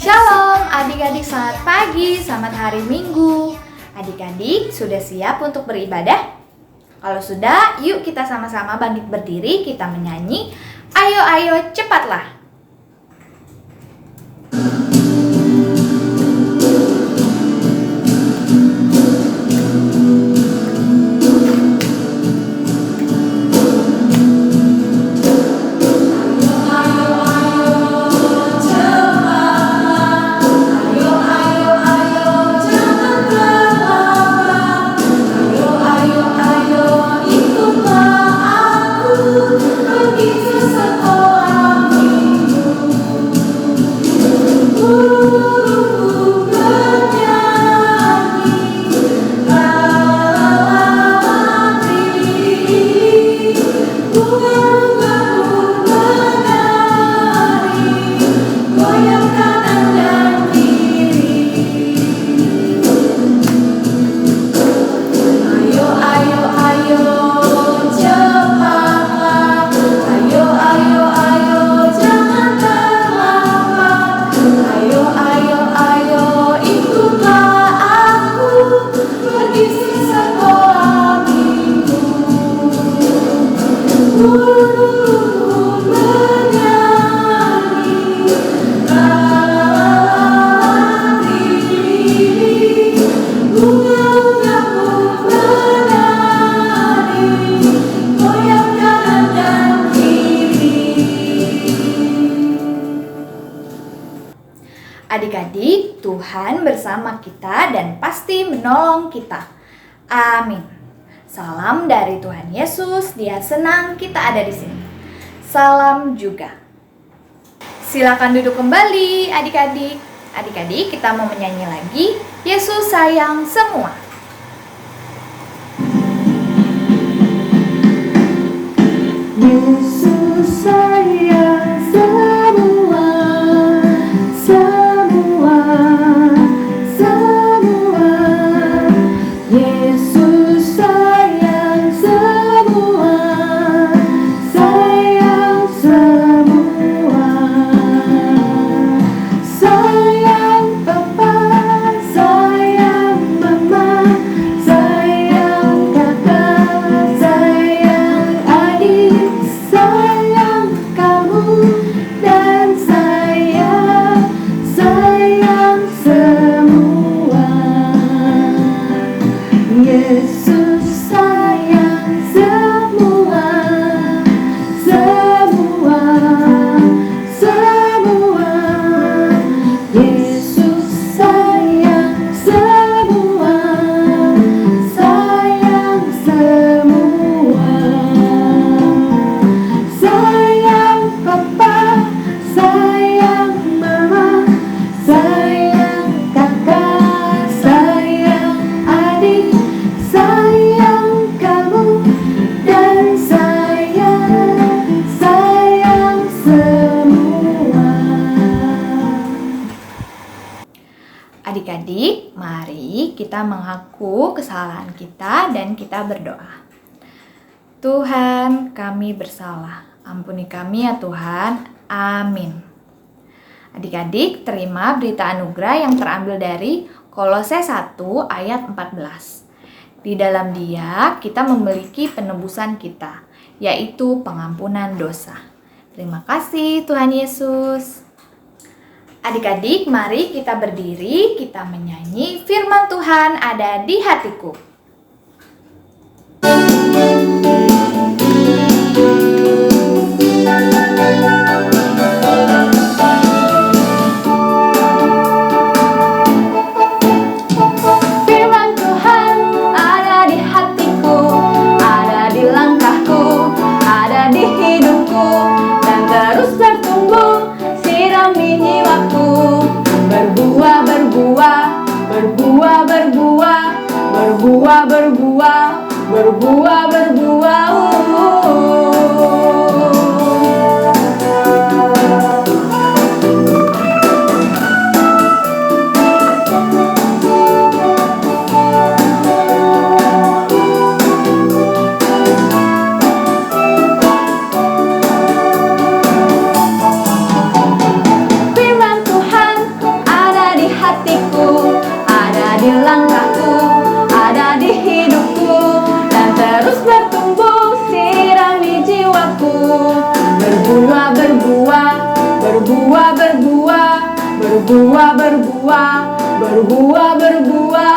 Shalom adik-adik, selamat pagi, selamat hari Minggu. Adik-adik sudah siap untuk beribadah? Kalau sudah, yuk kita sama-sama bangkit berdiri, kita menyanyi Ayo ayo cepatlah. Adik-adik, Tuhan bersama kita dan pasti menolong kita. Amin. Salam dari Tuhan Yesus, Dia senang kita ada di sini. Salam juga. Silakan duduk kembali adik-adik. Adik-adik, kita mau menyanyi lagi Yesus sayang semua. Yesus sayang semua. Yesus sayang semua, sayang semua. Sayang Papa, sayang Mama, sayang kakak, sayang adik, sayang kamu dan sayang semua. Yesus sayang semua, semua. Yesus sayang semua, sayang semua. Sayang Papa, sayang Mama, sayang kakak, sayang adik, sayang kamu dan sayang semua. Adik-adik, mari kita mengaku kesalahan kita dan kita berdoa. Tuhan, kami bersalah. Ampuni kami ya Tuhan. Amin. Adik-adik, terima berita anugerah yang terambil dari Kolose 1 ayat 14. Di dalam Dia kita memiliki penebusan kita, yaitu pengampunan dosa. Terima kasih Tuhan Yesus. Adik-adik, mari kita berdiri, kita menyanyi firman Tuhan ada di hatiku. Firman Tuhan ada di hatiku, ada di langkahku, ada di hidupku, dan terus bertumbuh, sirami jiwaku. Berbuah, berbuah, berbuah, berbuah, berbuah. berbuah, berbuah, berbuah, berbuah.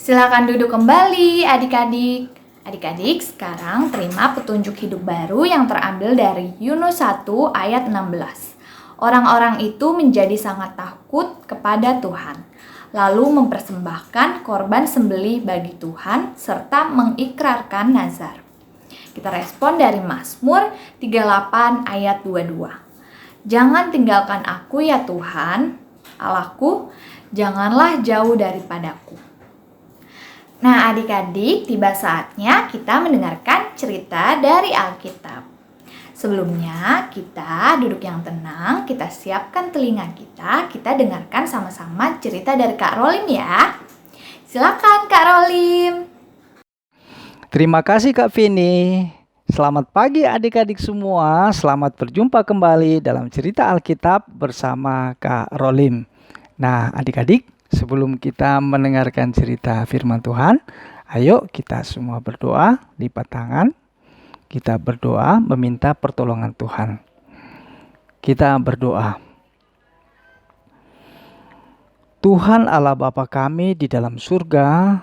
Silakan duduk kembali adik-adik. Adik-adik sekarang terima petunjuk hidup baru yang terambil dari Yunus 1 ayat 16. Orang-orang itu menjadi sangat takut kepada Tuhan, lalu mempersembahkan korban sembelih bagi Tuhan serta mengikrarkan nazar. Kita respon dari Mazmur 38 ayat 22. Jangan tinggalkan aku ya Tuhan, Allahku, janganlah jauh daripadaku. Nah adik-adik, tiba saatnya kita mendengarkan cerita dari Alkitab. Sebelumnya kita duduk yang tenang, kita siapkan telinga kita dengarkan sama-sama cerita dari Kak Rolim ya. Silakan Kak Rolim. Terima kasih Kak Vini. Selamat pagi adik-adik semua, selamat berjumpa kembali dalam cerita Alkitab bersama Kak Rolim. Nah adik-adik, sebelum kita mendengarkan cerita firman Tuhan, ayo kita semua berdoa, lipat tangan. Kita berdoa meminta pertolongan Tuhan. Kita berdoa. Tuhan Allah Bapa kami di dalam surga,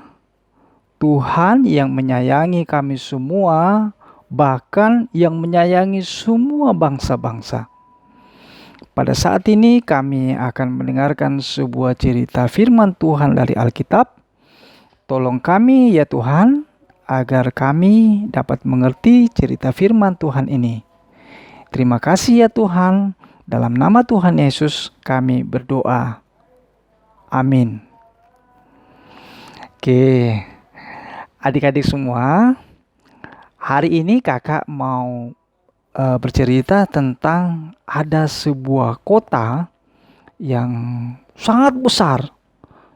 Tuhan yang menyayangi kami semua, bahkan yang menyayangi semua bangsa-bangsa. Pada saat ini kami akan mendengarkan sebuah cerita firman Tuhan dari Alkitab. Tolong kami ya Tuhan, agar kami dapat mengerti cerita firman Tuhan ini. Terima kasih ya Tuhan, dalam nama Tuhan Yesus kami berdoa. Amin. Oke, adik-adik semua, hari ini kakak mau bercerita tentang ada sebuah kota yang sangat besar.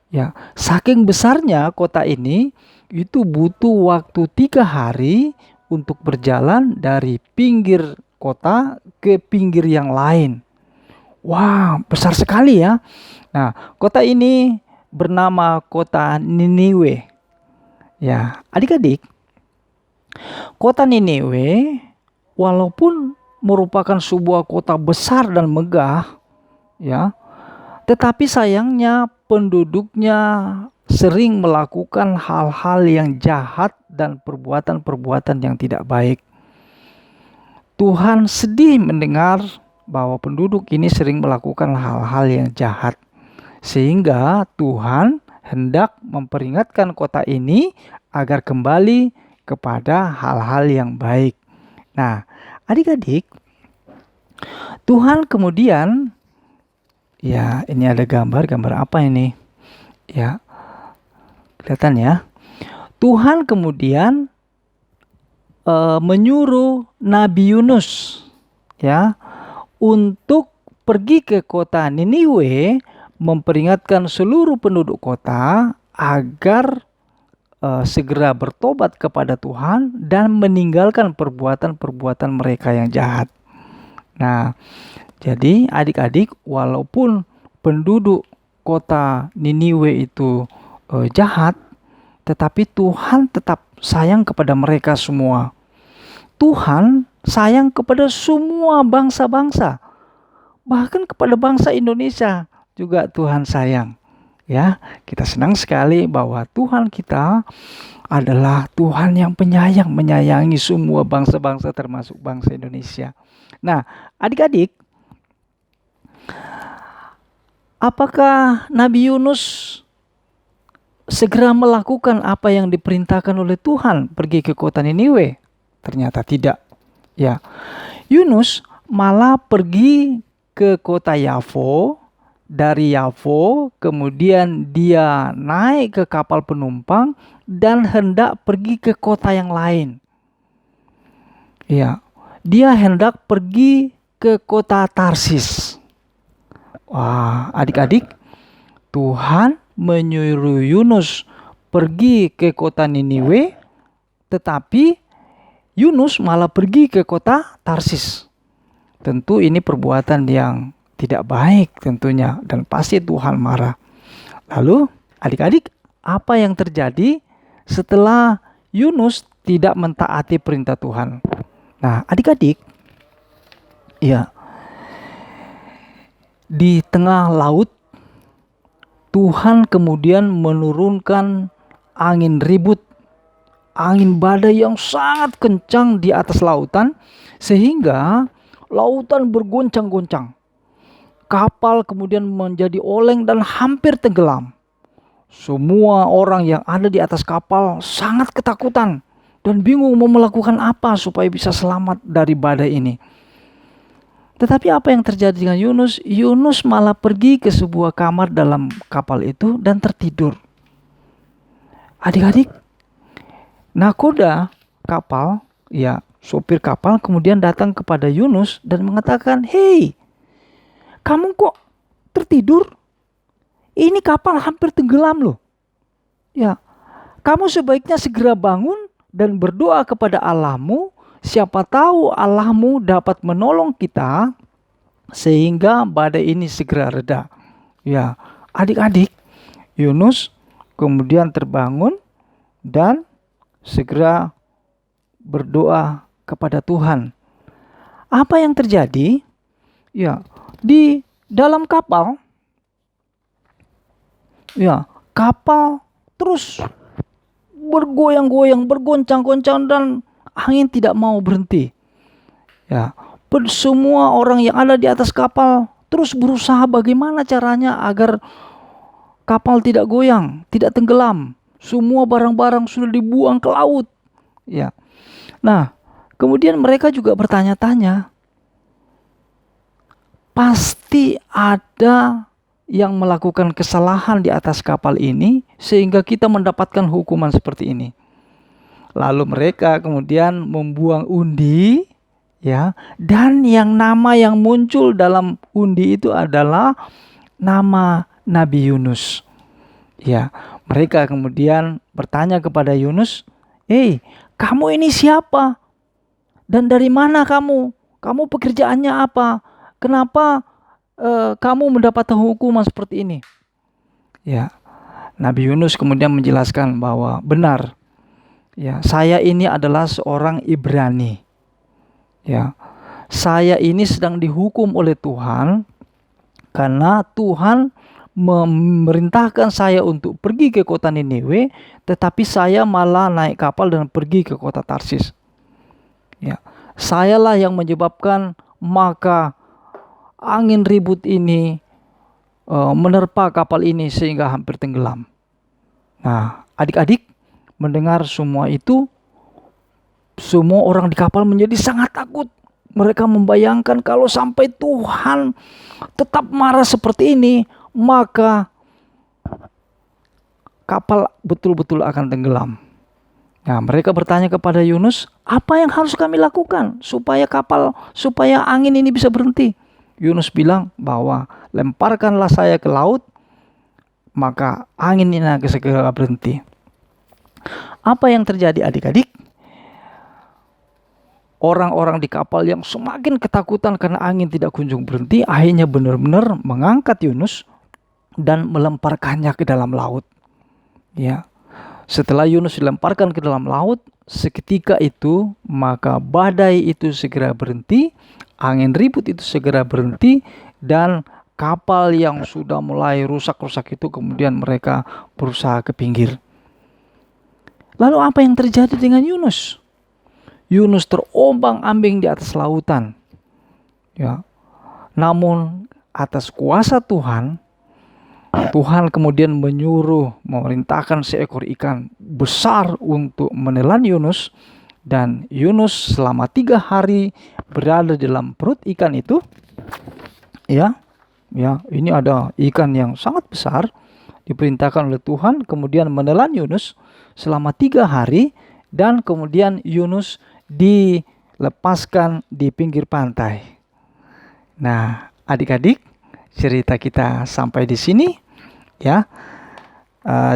Ya, saking besarnya kota ini itu butuh waktu 3 hari untuk berjalan dari pinggir kota ke pinggir yang lain. Wah, besar sekali ya. Nah, kota ini bernama kota Niniwe. Ya, adik-adik, kota Niniwe walaupun merupakan sebuah kota besar dan megah, ya, tetapi sayangnya penduduknya sering melakukan hal-hal yang jahat dan perbuatan-perbuatan yang tidak baik. Tuhan sedih mendengar bahwa penduduk ini sering melakukan hal-hal yang jahat, sehingga Tuhan hendak memperingatkan kota ini agar kembali kepada hal-hal yang baik. Nah, adik-adik, Tuhan kemudian, ya ini ada gambar apa ini? Ya, kelihatan ya. Tuhan kemudian menyuruh Nabi Yunus ya untuk pergi ke kota Niniwe memperingatkan seluruh penduduk kota agar segera bertobat kepada Tuhan dan meninggalkan perbuatan-perbuatan mereka yang jahat. Nah, jadi adik-adik, walaupun penduduk kota Niniwe itu jahat, tetapi Tuhan tetap sayang kepada mereka semua. Tuhan sayang kepada semua bangsa-bangsa, bahkan kepada bangsa Indonesia juga Tuhan sayang. Ya, kita senang sekali bahwa Tuhan kita adalah Tuhan yang penyayang, menyayangi semua bangsa-bangsa termasuk bangsa Indonesia. Nah, adik-adik, apakah Nabi Yunus segera melakukan apa yang diperintahkan oleh Tuhan pergi ke kota Niniwe? Ternyata tidak. Ya, Yunus malah pergi ke kota Yafo. Dari Yafo kemudian dia naik ke kapal penumpang dan hendak pergi ke kota yang lain. Ya, dia hendak pergi ke kota Tarsis. Wah, adik-adik, Tuhan menyuruh Yunus pergi ke kota Niniwe, tetapi Yunus malah pergi ke kota Tarsis. Tentu ini perbuatan yang tidak baik tentunya, dan pasti Tuhan marah. Lalu adik-adik, apa yang terjadi setelah Yunus tidak mentaati perintah Tuhan. Nah, adik-adik, ya, di tengah laut Tuhan kemudian menurunkan angin ribut, angin badai yang sangat kencang di atas lautan, sehingga lautan bergoncang-goncang. Kapal kemudian menjadi oleng dan hampir tenggelam. Semua orang yang ada di atas kapal sangat ketakutan dan bingung mau melakukan apa supaya bisa selamat dari badai ini. Tetapi apa yang terjadi dengan Yunus? Yunus malah pergi ke sebuah kamar dalam kapal itu dan tertidur. Adik-adik, nakoda kapal, ya sopir kapal kemudian datang kepada Yunus dan mengatakan, "Hei, kamu kok tertidur? Ini kapal hampir tenggelam loh. Ya, kamu sebaiknya segera bangun dan berdoa kepada Allahmu. Siapa tahu Allahmu dapat menolong kita sehingga badai ini segera reda." Ya, adik-adik, Yunus kemudian terbangun dan segera berdoa kepada Tuhan. Apa yang terjadi? Ya, di dalam kapal, ya, kapal terus bergoyang-goyang, bergoncang-goncang dan angin tidak mau berhenti. Ya, semua orang yang ada di atas kapal terus berusaha bagaimana caranya agar kapal tidak goyang, tidak tenggelam. Semua barang-barang sudah dibuang ke laut. Ya. Nah, kemudian mereka juga bertanya-tanya, pasti ada yang melakukan kesalahan di atas kapal ini sehingga kita mendapatkan hukuman seperti ini. Lalu mereka kemudian membuang undi, ya, dan nama yang muncul dalam undi itu adalah nama Nabi Yunus. Ya, mereka kemudian bertanya kepada Yunus, kamu ini siapa? Dan dari mana kamu? Kamu pekerjaannya apa? Kenapa kamu mendapatkan hukuman seperti ini? Ya, Nabi Yunus kemudian menjelaskan bahwa benar, ya, saya ini adalah seorang Ibrani. Ya, saya ini sedang dihukum oleh Tuhan karena Tuhan memerintahkan saya untuk pergi ke kota Niniwe, tetapi saya malah naik kapal dan pergi ke kota Tarsis. Ya, sayalah yang menyebabkan maka angin ribut ini menerpa kapal ini sehingga hampir tenggelam. Nah, adik-adik mendengar semua itu, semua orang di kapal menjadi sangat takut. Mereka membayangkan kalau sampai Tuhan tetap marah seperti ini, maka kapal betul-betul akan tenggelam. Nah, mereka bertanya kepada Yunus, apa yang harus kami lakukan supaya angin ini bisa berhenti? Yunus bilang bahwa lemparkanlah saya ke laut, maka angin ini akan segera berhenti. Apa yang terjadi adik-adik? Orang-orang di kapal yang semakin ketakutan karena angin tidak kunjung berhenti, akhirnya benar-benar mengangkat Yunus dan melemparkannya ke dalam laut. Ya, setelah Yunus dilemparkan ke dalam laut, seketika itu maka badai itu segera berhenti, angin ribut itu segera berhenti, dan kapal yang sudah mulai rusak-rusak itu kemudian mereka berusaha ke pinggir. Lalu apa yang terjadi dengan Yunus? Yunus terombang-ambing di atas lautan. Ya. Namun atas kuasa Tuhan, Tuhan kemudian memerintahkan seekor ikan besar untuk menelan Yunus, dan Yunus selama 3 hari berada dalam perut ikan itu. Ya, ini ada ikan yang sangat besar diperintahkan oleh Tuhan kemudian menelan Yunus selama 3 hari, dan kemudian Yunus dilepaskan di pinggir pantai. Nah, adik-adik, cerita kita sampai di sini, ya.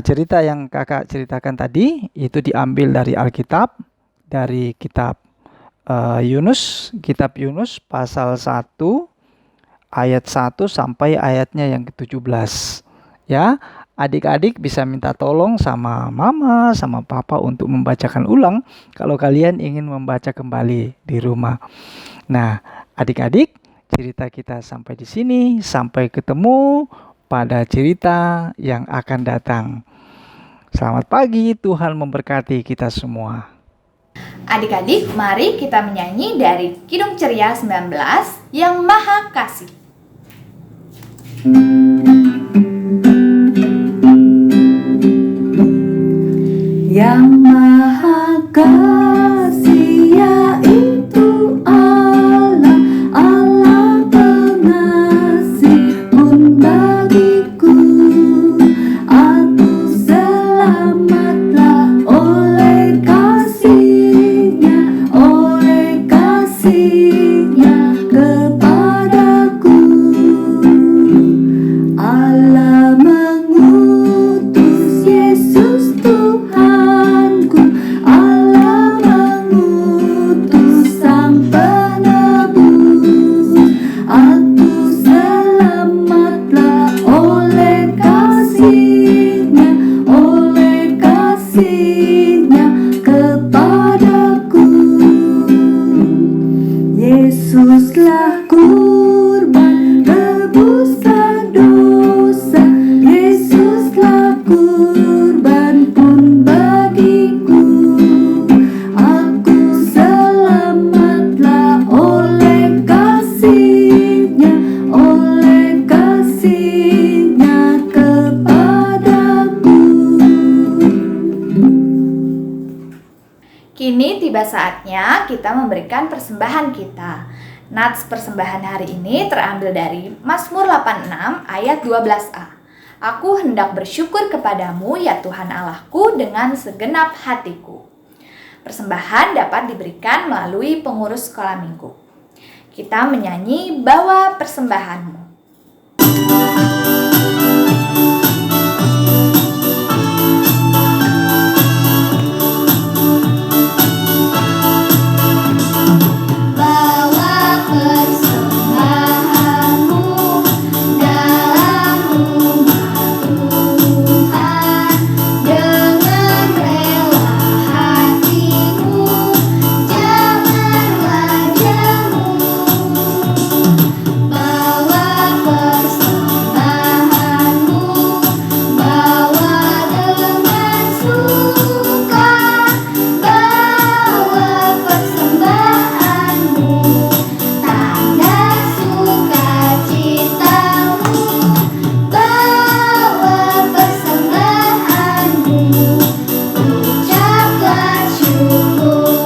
Cerita yang kakak ceritakan tadi itu diambil dari Alkitab, dari kitab Yunus, kitab Yunus pasal 1 ayat 1 sampai ayatnya yang ke-17. Ya, adik-adik bisa minta tolong sama mama, sama papa untuk membacakan ulang kalau kalian ingin membaca kembali di rumah. Nah, adik-adik, cerita kita sampai di sini. Sampai ketemu pada cerita yang akan datang. Selamat pagi, Tuhan memberkati kita semua. Adik-adik, mari kita menyanyi dari Kidung Ceria 19 yang Maha Kasih. Yang Maha Kasih yaitu Allah, Allah pengasih pun bagiku. Aku selamatlah oleh kasih-Nya kepadaku. Allah mengutus Yesus Tuhanku, Allah mengutus Sang Penebus. Aku selamatlah oleh kasih-Nya kepadaku. Yesuslah kurban tebusan dosa, Yesuslah kurban pun bagiku. Aku selamatlah oleh kasih-Nya kepadaku. Kini tiba saatnya kita memberikan persembahan kita. Nats persembahan hari ini terambil dari Mazmur 86 ayat 12a. Aku hendak bersyukur kepadamu ya Tuhan Allahku dengan segenap hatiku. Persembahan dapat diberikan melalui pengurus sekolah minggu. Kita menyanyi Bawa Persembahanmu. Bawa persembahanmu dalam rumah Tuhan dengan rela hatimu, jangan wajahmu. Bawa persembahanmu, bawa dengan suka, bawa persembahanmu, tanda sukacitamu, bawa persembahanmu, ucaplah syukur.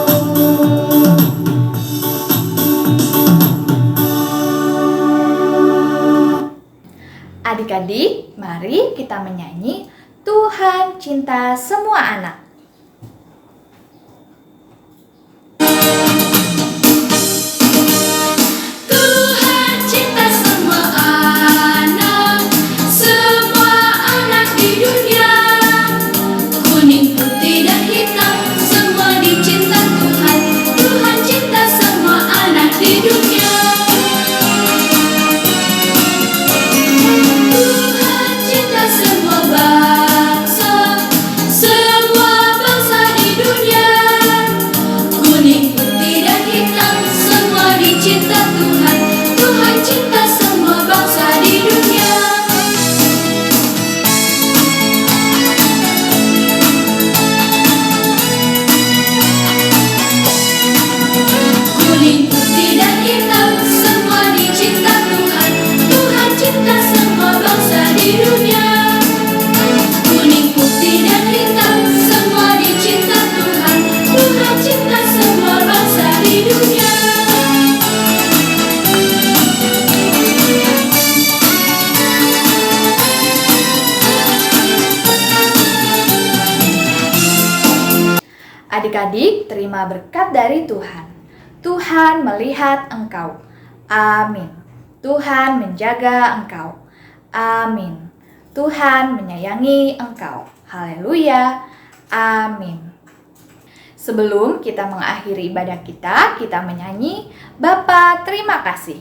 Adik-adik, mari kita menyanyi Tuhan cinta semua anak. Tuhan cinta semua anak di dunia. Kuning, putih, dan hitam, semua dicinta Tuhan. Tuhan cinta semua anak di dunia. Tuhan cinta semua bangsa di dunia. Kuning, putih, dan hitam, semua dicinta Tuhan. Tuhan cinta semua bangsa di dunia. Kuning, putih, dan hitam, semua dicinta Tuhan. Tuhan cinta semua bangsa di dunia. Kuning, putih, dan hitam, semua dicinta Tuhan. Tuhan cinta semua bangsa di dunia. Adik-adik, terima berkat dari Tuhan. Tuhan melihat engkau. Amin. Tuhan menjaga engkau. Amin. Tuhan menyayangi engkau. Haleluya. Amin. Sebelum kita mengakhiri ibadah kita menyanyi Bapa terima kasih.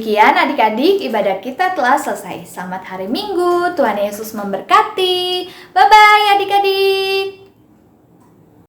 Demikian adik-adik, ibadah kita telah selesai. Selamat hari Minggu, Tuhan Yesus memberkati. Bye-bye adik-adik.